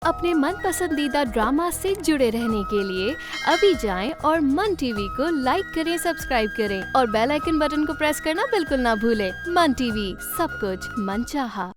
अपने मन पसंदीदा ड्रामा से जुड़े रहने के लिए अभी जाएं और मन टीवी को लाइक करें, सब्सक्राइब करें और बेल आइकन बटन को प्रेस करना बिल्कुल ना भूलें। मन टीवी, सब कुछ मनचाहा।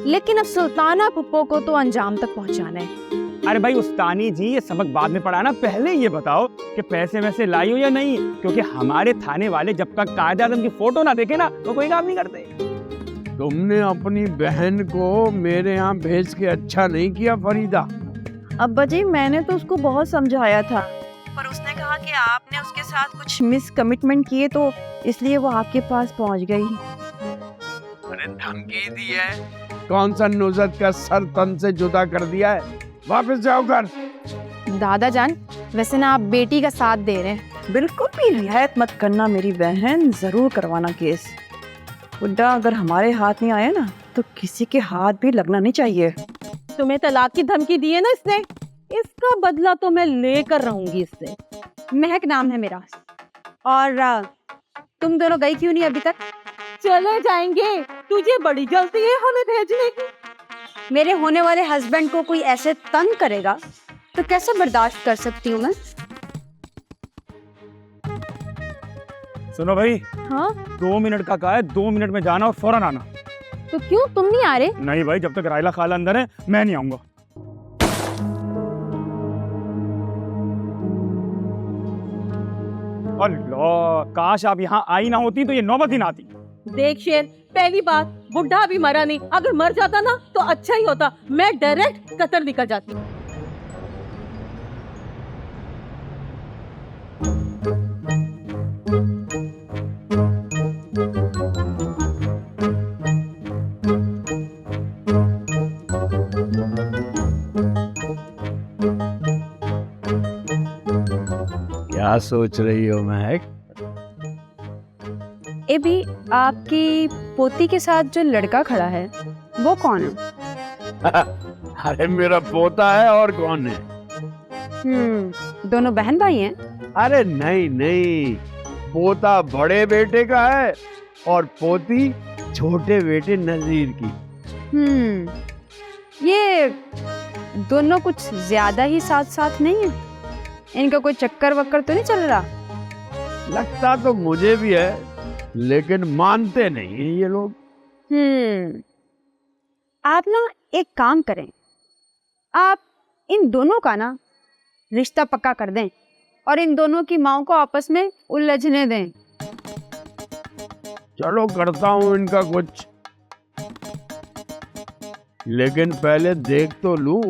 लेकिन अब सुल्ताना पुप्पो को तो अंजाम तक पहुंचाना है। अरे भाई उस्तानी जी, ये सबक बाद में पढ़ाना, पहले ये बताओ कि पैसे वैसे लाई हो या नहीं, क्योंकि हमारे थाने वाले जब तक कायदे आज़म की फोटो ना देखे ना तो कोई काम नहीं करते। तुमने अपनी बहन को मेरे यहाँ भेज के अच्छा नहीं किया फरीदा। अब्बा जी, मैंने तो उसको बहुत समझाया था, पर उसने कहा कि आपने उसके साथ कुछ मिस कमिटमेंट किए तो इसलिए वो आपके पास पहुंच गई। अरे धमकी दी है, कौन सा नुज़त का सर तन से जुदा कर दिया है, वापस जाओ घर। दादा जान, वैसे ना आप बेटी का साथ दे रहे हैं। बिल्कुल भी रियायत मत करना मेरी बहन, जरूर करवाना केस। बुड्ढा अगर हमारे हाथ नहीं आया ना तो किसी के हाथ भी लगना नहीं चाहिए। तुम्हें तलाक की धमकी दी है ना इसने, इसका बदला तो मैं लेकर रहूंगी इससे। महक नाम है मेरा। और तुम दोनों गई क्यों नहीं अभी तक? चले जाएंगे, तुझे बड़ी जल्दी है हमें भेजने की। मेरे होने वाले हस्बैंड को कोई ऐसे तंग करेगा तो कैसे बर्दाश्त कर सकती हूँ मैं? सुनो भाई, हाँ 2 मिनट का कहा है, 2 मिनट में जाना और फौरन आना। तो क्यों तुम नहीं आ रहे? नहीं भाई, जब तक रायला खाला अंदर है मैं नहीं आऊंगा। अल्लाह, काश आप यहाँ आई ना होती तो ये नौबत ही ना आती। देख शेर, पहली बात बुढ़ा अभी मरा नहीं, अगर मर जाता ना तो अच्छा ही होता, मैं डायरेक्ट कतर निकल जाती। क्या सोच रही हो महक? ए भी, आपकी पोती के साथ जो लड़का खड़ा है वो कौन है? अरे मेरा पोता है, और कौन है? दोनों बहन भाई हैं? अरे नहीं नहीं, पोता बड़े बेटे का है और पोती छोटे बेटे नजीर की। ये दोनों कुछ ज्यादा ही साथ साथ नहीं है? इनका कोई चक्कर वक्कर तो नहीं चल रहा? लगता तो मुझे भी है, लेकिन मानते नहीं हैं ये लोग। आप ना एक काम करें, आप इन दोनों का ना रिश्ता पक्का कर दें और इन दोनों की माँओं को आपस में उलझने दें। चलो करता हूँ इनका कुछ, लेकिन पहले देख तो लूं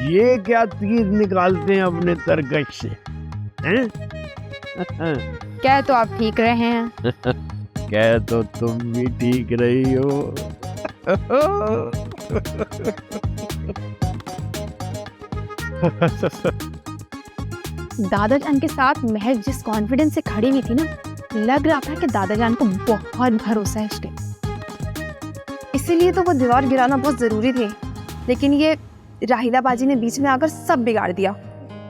ये क्या तीर निकालते हैं अपने तरकश से, हैं? क्या तो आप ठीक रहे हैं? कह तो तुम भी ठीक रही हो। दादा जान के साथ महक जिस कॉन्फिडेंस से खड़ी हुई थी ना, लग रहा था कि दादा जान को बहुत भरोसा है उसके, इसीलिए तो वो दीवार गिराना बहुत जरूरी थी। लेकिन ये राहिला बाजी ने बीच में आकर सब बिगाड़ दिया।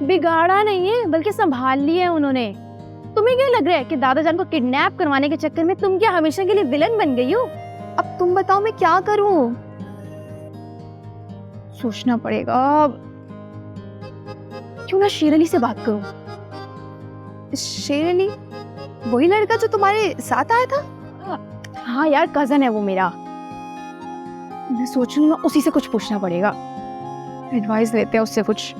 बिगाड़ा नहीं है, बल्कि संभाल लिया उन्होंने। तुम्हें क्या लग रहा है कि दादा जान को किडनैप करवाने के चक्कर में तुम क्या हमेशा के लिए विलन बन गई हो? अब तुम बताओ मैं क्या करूं? सोचना पड़ेगा। क्यों ना शेर अली से बात करूं? शेर अली वही लड़का जो तुम्हारे साथ आया था? हाँ यार, कजन है वो मेरा। मैं सोच रही हूँ उसी से कुछ पूछना पड़ेगा, एडवाइस लेते हैं उससे कुछ।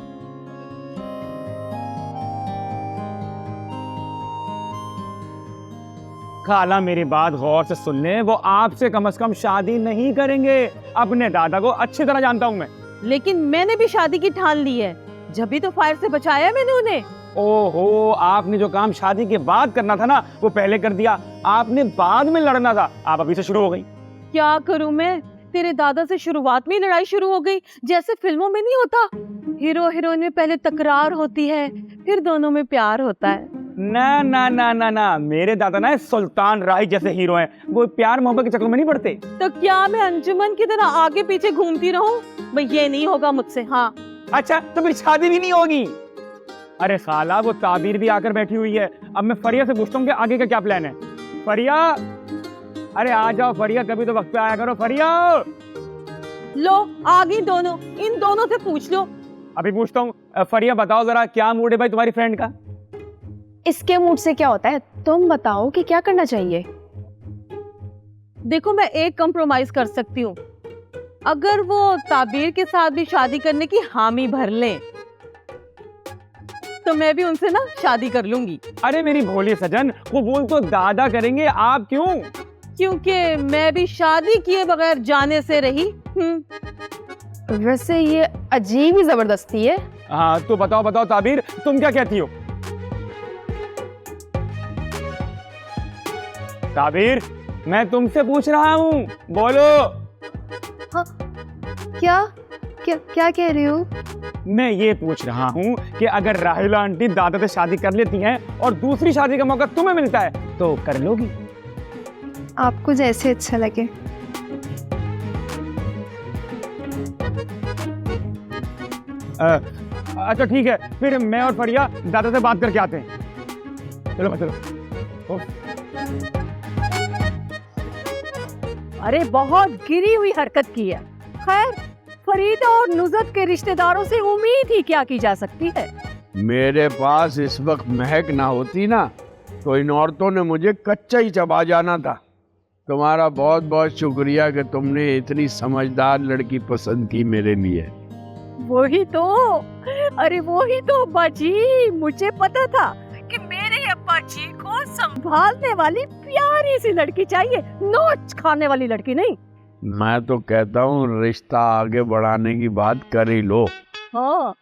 खाला मेरी बात गौर से सुन ले, वो आपसे कम से कम शादी नहीं करेंगे। अपने दादा को अच्छी तरह जानता हूँ मैं। लेकिन मैंने भी शादी की ठान ली है, जब भी तो फायर से बचाया मैंने उन्हें। ओहो, आपने जो काम शादी के बाद करना था ना वो पहले कर दिया, आपने बाद में लड़ना था, आप अभी से शुरू हो गई। क्या करूं मैं, तेरे दादा से शुरुआत में ही लड़ाई शुरू हो गई, जैसे फिल्मों में नहीं होता, हीरो हीरोइन में पहले तकरार होती है फिर दोनों में प्यार होता है। ना ना ना ना ना, मेरे दादा ना सुल्तान राही जैसे हीरो हैं, वो प्यार मोहब्बत के चक्कर में नहीं पड़ते। तो क्या मैं अंजुमन की तरह आगे पीछे घूमती रहूं? भाई ये नहीं होगा मुझसे। हाँ अच्छा, तो फिर शादी भी नहीं होगी? अरे साला वो ताबीर भी आकर बैठी हुई है। अब मैं फरिया से पूछता हूँ कि आगे का क्या प्लान है। फरिया, अरे आ जाओ फरिया, कभी तो वक्त पे आया करो फरिया। लो आ गई दोनों, इन दोनों से पूछ लो। अभी पूछता हूँ। फरिया बताओ जरा, क्या मूड है भाई तुम्हारी फ्रेंड का? इसके मूड से क्या होता है, तुम बताओ कि क्या करना चाहिए। देखो मैं एक कंप्रोमाइज कर सकती हूँ, अगर वो ताबीर के साथ भी शादी करने की हामी भर लें तो मैं भी उनसे ना शादी कर लूंगी। अरे मेरी भोली सजन, वो बोल तो दादा करेंगे, आप क्यों? क्योंकि मैं भी शादी किए बगैर जाने से रही। वैसे ये अजीब ही जबरदस्ती है। हाँ तो बताओ बताओ ताबीर, तुम क्या कहती हो? ताबीर, मैं तुमसे पूछ रहा हूँ, बोलो। हाँ, क्या क्या क्या कह रही हो? मैं ये पूछ रहा हूँ कि अगर राहिला आंटी दादा से शादी कर लेती हैं और दूसरी शादी का मौका तुम्हें मिलता है तो कर लोगी? आपको जैसे अच्छा लगे। अच्छा ठीक है, फिर मैं और फरिया दादा से बात करके आते हैं। चलो चलो। अरे बहुत गिरी हुई हरकत की है। खैर फरीदा और नुजत के रिश्तेदारों से उम्मीद ही क्या की जा सकती है। मेरे पास इस वक्त महक ना होती ना तो इन औरतों ने मुझे कच्चा ही चबा जाना था। तुम्हारा बहुत बहुत शुक्रिया कि तुमने इतनी समझदार लड़की पसंद की मेरे लिए। वही तो, अरे वही तो अब्बा जी, मुझे पता था कि मेरे अब्बा जी को संभालने वाली प्यारी सी लड़की चाहिए, नोच खाने वाली लड़की नहीं। मैं तो कहता हूँ रिश्ता आगे बढ़ाने की बात कर ही लो। हाँ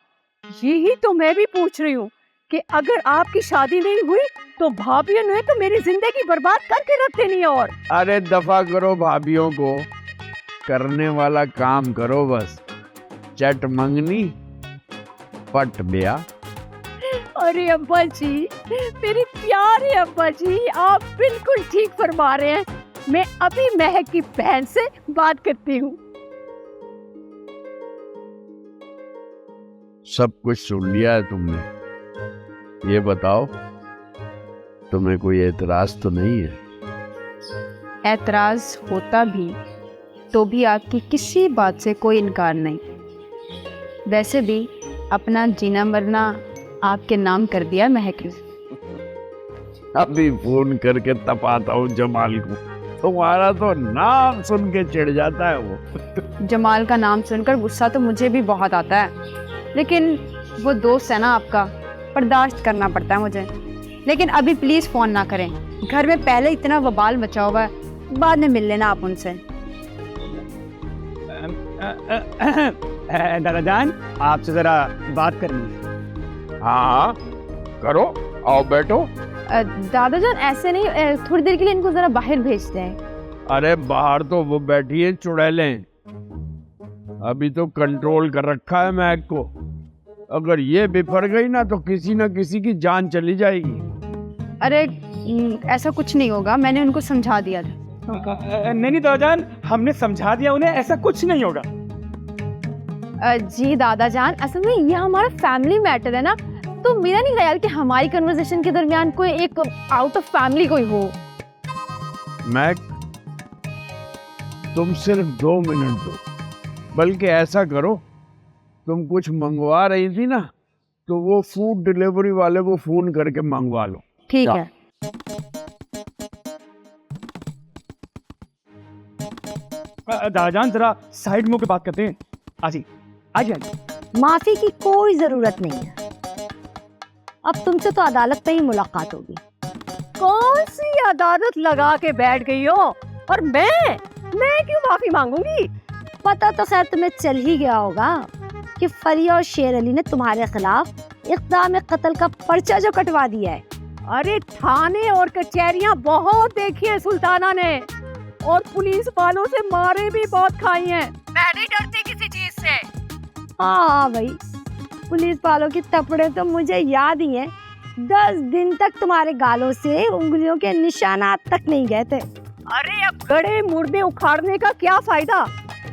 यही तो मैं भी पूछ रही हूँ कि अगर आपकी शादी नहीं हुई तो भाभियों ने तो मेरी जिंदगी बर्बाद करके रख देनी है। और अरे दफा करो भाभियों को, करने वाला काम करो बस। चट मंगनी पट ब्याह। अरे अब्बा जी, मेरे प्यारे अब्बा जी, आप बिल्कुल ठीक फरमा रहे हैं। मैं अभी महक की बहन से बात करती हूँ। सब कुछ सुन लिया है तुमने, ये बताओ तुम्हें कोई एतराज तो नहीं है? एतराज होता भी तो भी आपकी किसी बात से कोई इनकार नहीं। वैसे भी अपना जीना मरना आपके नाम कर दिया महक ने। अभी फोन करके तपाता हूँ जमाल को, तुम्हारा तो नाम सुन के चिढ़ जाता है वो। जमाल का नाम सुनकर गुस्सा तो मुझे भी बहुत आता है, लेकिन वो दोस्त है ना आपका, बर्दाश्त करना पड़ता है मुझे। लेकिन अभी प्लीज फोन ना करें, घर में पहले इतना वबाल मचा हुआ है, बाद में मिल लेना आप उनसे। दादा जान, आपसे जरा बात करनी है। हाँ करो, आओ बैठो। दादा जान ऐसे नहीं, थोड़ी देर के लिए इनको जरा बाहर भेजते हैं। अरे बाहर तो वो बैठी है चुड़ैलें, अभी तो कंट्रोल कर रखा है महक को। अगर ये बिफर गई ना तो किसी ना किसी की जान चली जाएगी। अरे ऐसा कुछ नहीं होगा, मैंने उनको समझा दिया था। नहीं नहीं दादा जान, हमने समझा दिया उन्हें, ऐसा कुछ नहीं होगा। जी दादा जान, असल में ये हमारा फैमिली मैटर है ना, तो मेरा नहीं ख्याल कि हमारी कन्वर्सेशन के दरमियान कोई एक आउट ऑफ फैमिली कोई हो। महक तुम सिर्फ 2 मिनट दो, बल्कि ऐसा करो, तुम कुछ मंगवा रही थी ना तो वो फूड डिलीवरी वाले को फोन करके मंगवा लो। ठीक है। दादा जान जरा साइड में होकर बात करते हैं। आजी आजी माफी की कोई जरूरत नहीं है, अब तुमसे तो अदालत में ही मुलाकात होगी। कौन सी अदालत लगा के बैठ गई हो, और मैं क्यों माफी मांगूंगी? पता तो खैर तुम्हें चल ही गया होगा कि फरिया और शेर अली ने तुम्हारे खिलाफ इक़दाम कत्ल का पर्चा जो कटवा दिया है। अरे थाने और कचहरियां बहुत देखी है सुल्ताना ने, और पुलिस वालों से मारे भी बहुत खाई हैं। मैं नहीं डरती किसी चीज से। हाँ भाई, पुलिस वालों की थप्पड़े तो मुझे याद ही है। 10 दिन तक तुम्हारे गालों से उंगलियों के निशानात तक नहीं गए थे। अरे अब गड़े मुर्दे उखाड़ने का क्या फायदा,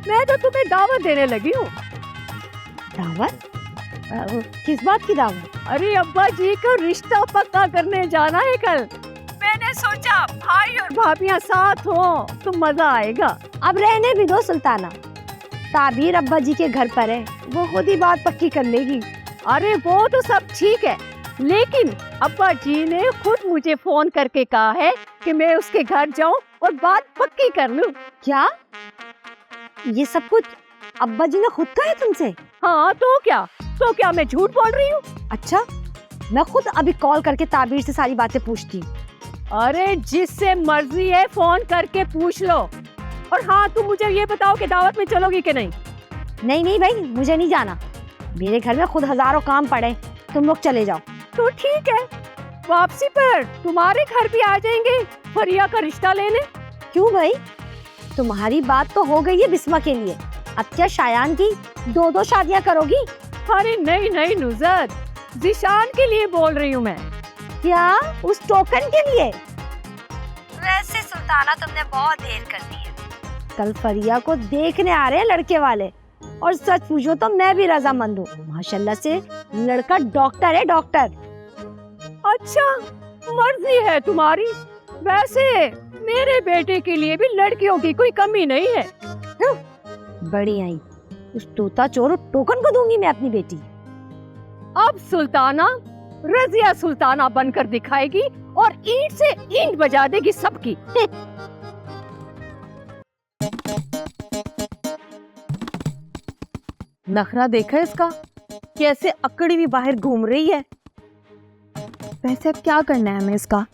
मैं तो तुम्हें दावत देने लगी हूँ। दावत? किस बात की दावत? अरे अब्बा जी को रिश्ता पक्का करने जाना है कल। मैंने सोचा भाई और भाभियां साथ हो तो मजा आएगा। अब रहने भी दो सुल्ताना, ताबीर अब्बा जी के घर पर है, वो खुद ही बात पक्की कर लेगी। अरे वो तो सब ठीक है, लेकिन अब्बा जी ने खुद मुझे फोन करके कहा है कि मैं उसके घर जाऊं और बात पक्की कर लूं। क्या ये सब कुछ अब्बा जी ने खुद कहा है तुमसे? हाँ तो क्या मैं झूठ बोल रही हूँ? अच्छा, मैं खुद अभी कॉल करके ताबीर से सारी बातें पूछती हूँ। अरे जिससे मर्जी है फोन करके पूछ लो। और हाँ, तुम मुझे ये बताओ कि दावत में चलोगी कि नहीं? नहीं भाई, मुझे नहीं जाना, मेरे घर में खुद हजारों काम पड़े, तुम लोग चले जाओ। तो ठीक है, वापसी पर तुम्हारे घर भी आ जाएंगे फरिया का रिश्ता लेने। क्यों भाई, तुम्हारी बात तो हो गई है बिस्मा के लिए, अब क्या शायान की 2-2 शादियां करोगी? अरे नहीं नुज़त, जिशान के लिए बोल रही हूँ मैं। क्या उस टोकन के लिए? वैसे सुल्ताना तुमने बहुत देर कर दी है, कल फरिया को देखने आ रहे हैं लड़के वाले, और सच पूछो तो मैं भी रजामंद हूँ, माशाल्लाह से लड़का डॉक्टर है, डॉक्टर। अच्छा, मर्जी है तुम्हारी। वैसे मेरे बेटे के लिए भी लड़कियों की कोई कमी नहीं है। बड़ी आई, उस तोता चोर टोकन को दूंगी मैं अपनी बेटी। अब सुल्ताना रजिया सुल्ताना बनकर दिखाएगी और ईंट से ईंट बजा देगी सबकी। नखरा देखा इसका, कैसे अकड़ी भी बाहर घूम रही है। वैसे अब क्या करना है हमें इसका?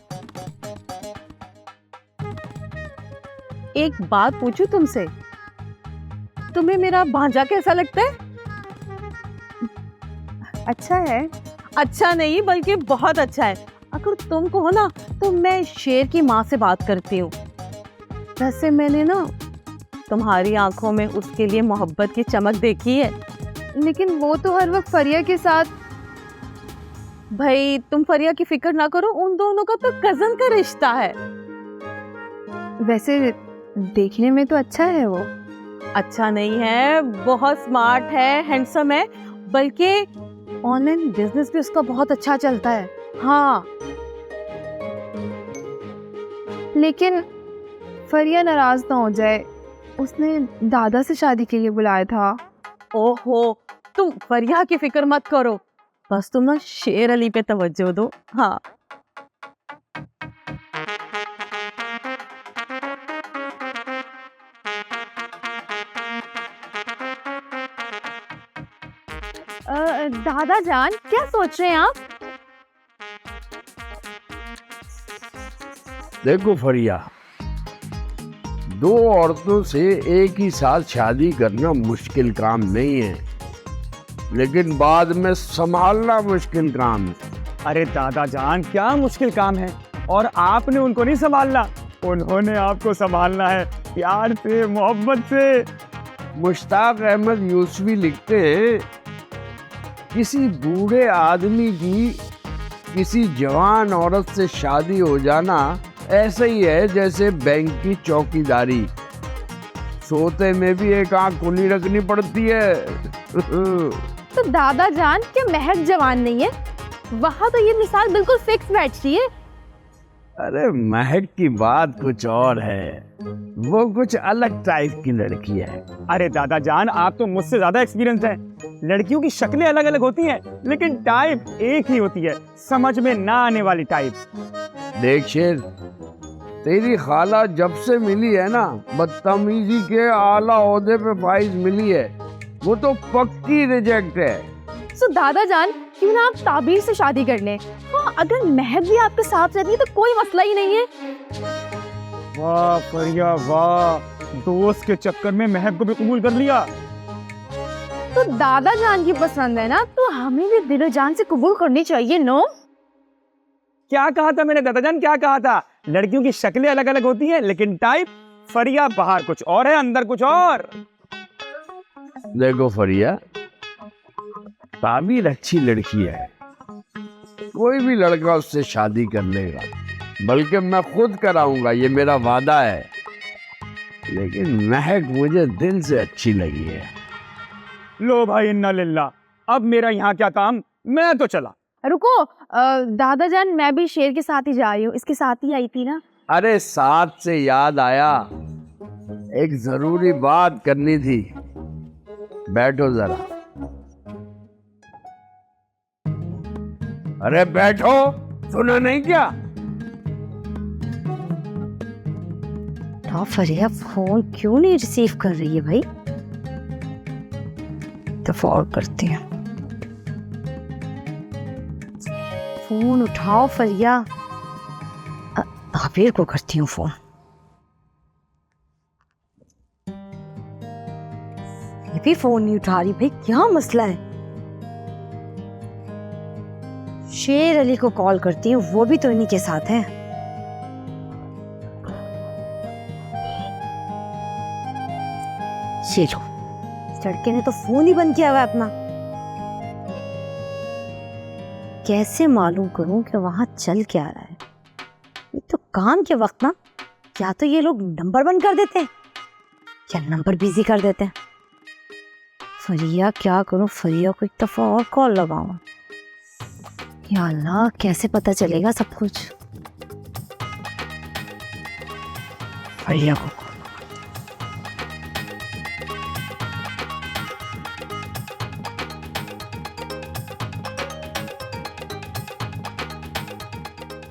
एक बात पूछूं तुमसे, तुम्हें मेरा भांजा कैसा लगता है? अच्छा है। अच्छा नहीं बल्कि बहुत अच्छा है। अगर तुम कहो ना तो मैं शेर की माँ से बात करती हूँ। वैसे मैंने ना तुम्हारी आंखों में उसके लिए मोहब्बत की चमक देखी है। लेकिन वो तो हर वक्त फरिया के साथ। भाई तुम फरिया की फिक्र ना करो, उन दोनों का तो कजन का रिश्ता है। वैसे देखने में तो अच्छा है वो। अच्छा नहीं है, बहुत स्मार्ट है, हैंडसम है, बल्कि ऑनलाइन बिजनेस भी उसका बहुत अच्छा चलता है। हाँ, लेकिन फरिया नाराज ना हो जाए, उसने दादा से शादी के लिए बुलाया था। ओहो, तुम फरिया की फिक्र मत करो, बस तुम ना शेर अली पे तवज्जो दो। हाँ, दादा जान, क्या सोच रहे हैं आप? देखो फरिया, 2 औरतों से एक ही साथ शादी करना मुश्किल काम नहीं है, लेकिन बाद में संभालना मुश्किल काम है। अरे दादा जान, क्या मुश्किल काम है? और आपने उनको नहीं संभालना, उन्होंने आपको संभालना है, प्यार से, मोहब्बत से। मुश्ताक अहमद यूसुफी लिखते हैं, किसी बूढ़े आदमी की किसी जवान औरत से शादी हो जाना ऐसा ही है जैसे बैंक की चौकीदारी, सोते में भी एक आंख खुली रखनी पड़ती है। तो दादा जान, क्या महक जवान नहीं है? वहाँ तो ये मिसाल बिल्कुल फिक्स बैठती है। अरे महक की बात कुछ और है, वो कुछ अलग टाइप की लड़की है। अरे दादा जान, आप तो मुझसे ज्यादा एक्सपीरियंस है। लड़कियों की शक्लें अलग अलग होती हैं, लेकिन टाइप एक ही होती है, समझ में ना आने वाली टाइप। देख शेर, तेरी खाला जब से मिली है ना, बदतमीजी के आला ओहदे पे फाइज मिली है, वो तो पक्की रिजेक्ट है। तो दादा जान, क्यों ना आप ताबीर से शादी कर लें? हाँ, अगर महक भी आपके साथ रहती है तो कोई मसला ही नहीं है। वाह फरिया वाह, दोस्त के चक्कर में महक को भी कबूल कर लिया। तो दादा जान की पसंद है ना, तो हमें भी दिलो जान से कबूल करनी चाहिए। नो, क्या कहा था मैंने दादा जान, क्या कहा था? लड़कियों की शक्लें अलग अलग होती हैं, लेकिन टाइप फरिया बाहर कुछ और है, अंदर कुछ और। देखो फरिया, ताबीर अच्छी लड़की है, कोई भी लड़का उससे शादी कर लेगा, बल्कि मैं खुद कराऊंगा, ये मेरा वादा है। लेकिन महक मुझे दिल से अच्छी लगी है। लो भाई, इन्ना लिल्ला, अब मेरा यहाँ क्या काम, मैं तो चला। रुको दादा जान, मैं भी शेर के साथ ही जा रही हूँ, इसके साथ ही आई थी ना। अरे साथ से याद आया, एक जरूरी बात करनी थी। बैठो जरा। अरे बैठो, सुना नहीं क्या? तो फरिया फोन क्यों नहीं रिसीव कर रही है भाई? तो फॉर करती हूँ, फोन उठाओ फरिया। ताबीर को करती हूँ फोन। ये भी फोन नहीं उठा रही भाई, क्या मसला है? शेर अली को कॉल करती हूँ, वो भी तो इन्हीं के साथ है। ये लो, लड़के ने तो फोन ही बंद किया हुआ है अपना। कैसे मालूम करूं कि वहां चल क्या रहा है? ये तो काम के वक्त ना, या तो ये लोग नंबर बंद कर देते हैं या नंबर बिजी कर देते हैं। फरिया क्या करूं, फरिया को एक दफा और कॉल लगाऊं। या अल्लाह, कैसे पता चलेगा सब कुछ? फरिया को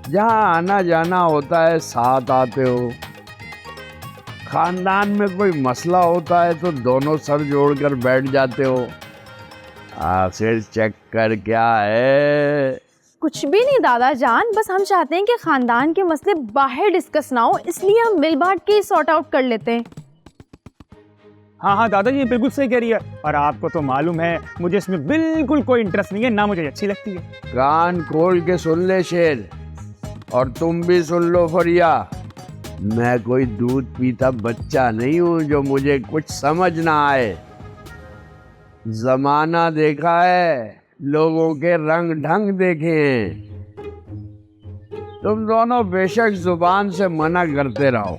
जहाँ आना जाना होता है साथ आते हो, खानदान में कोई मसला होता है तो दोनों सर जोड़कर बैठ जाते हो। आखिर चक्कर क्या है? कुछ भी नहीं दादा जान, बस हम चाहते हैं कि खानदान के मसले बाहर डिस्कस ना हो, इसलिए हम मिल बांट के सॉर्ट आउट कर लेते हैं। हाँ हाँ दादाजी, ये बिल्कुल सही कह रही है, और आपको तो मालूम है मुझे इसमें बिल्कुल कोई इंटरेस्ट नहीं है, ना मुझे अच्छी लगती है। कान खोल के सुन ले शेर, और तुम भी सुन लो फरिया। मैं कोई दूध पीता बच्चा नहीं हूं जो मुझे कुछ समझ ना आए। जमाना देखा है, लोगों के रंग ढंग देखे हैं। तुम दोनों बेशक जुबान से मना करते रहो,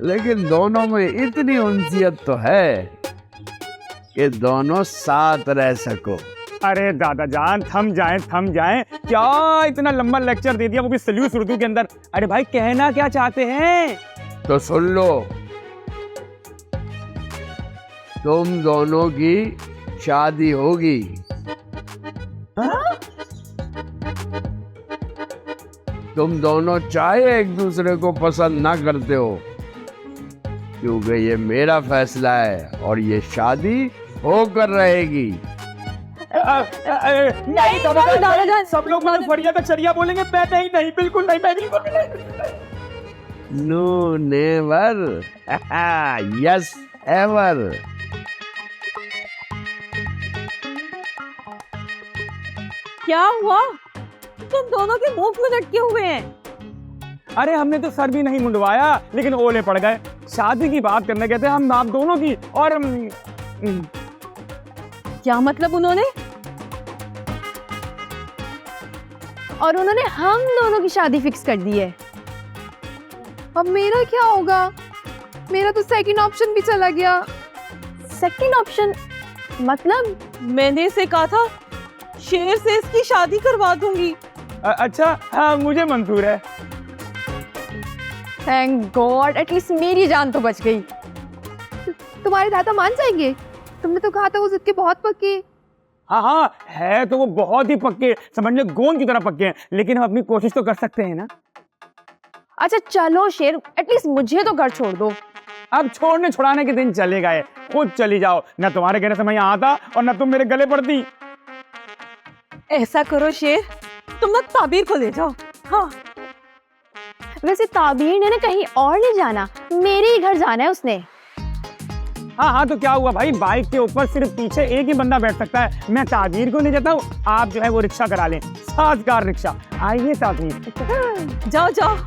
लेकिन दोनों में इतनी उनसियत तो है कि दोनों साथ रह सको। अरे दादा जान, थम जाएं, क्या इतना लंबा लेक्चर दे दिया, वो भी सल्यूट उर्दू के अंदर। अरे भाई, कहना क्या चाहते हैं? तो सुन लो, तुम दोनों की शादी होगी। तुम दोनों चाहे एक दूसरे को पसंद ना करते हो, क्योंकि ये मेरा फैसला है और ये शादी होकर रहेगी। नहीं दादा जान, सब लोग मुझे फरिया का चरिया बोलेंगे, मैं नहीं, बिल्कुल नहीं, मैं नहीं। No never, yes ever. क्या हुआ? तुम दोनों के मुंह क्यों लटके हुए हैं? अरे हमने तो सर भी नहीं मुंडवाया, लेकिन ओले पड़ गए। शादी की बात करने कहते हम आप दोनों की, और क्या मतलब उन्होंने? और उन्होंने हम दोनों की शादी फिक्स कर दी है। अब मेरा क्या होगा? मेरा तो सेकंड ऑप्शन भी चला गया। सेकंड ऑप्शन मतलब? मैंने इसे कहा था शेर से इसकी शादी करवा दूंगी। अच्छा हाँ, मुझे मंजूर है। थैंक गॉड, एटलीस्ट मेरी जान तो बच गई। तुम्हारे दादा मान जाएंगे? तुमने तो कहा था वो जिद के बहुत पक्के। हाँ, है तो वो बहुत ही पक्के, समझ लो गोंद की तरह पक्के हैं, लेकिन हम अपनी कोशिश तो कर सकते हैं ना। अच्छा चलो शेर, एटलीस्ट मुझे तो घर छोड़ दो। अब छोड़ने छुड़ाने के दिन चले गए, खुद चली जाओ, ना तुम्हारे कहने से मैं यहाँ आता और ना तुम मेरे गले पड़ती। ऐसा करो शेर, तुम ना ताबीर को ले जाओ। हाँ, वैसे ताबीर ने ना कहीं और नहीं जाना, मेरे ही घर जाना है उसने। हाँ, तो क्या हुआ भाई, बाइक के ऊपर सिर्फ पीछे एक ही बंदा बैठ सकता है। मैं ताबीर को ले जाता हूँ, आप जो है वो रिक्शा करा लें, 7 कार रिक्शा। आइए ताबीर। जाओ।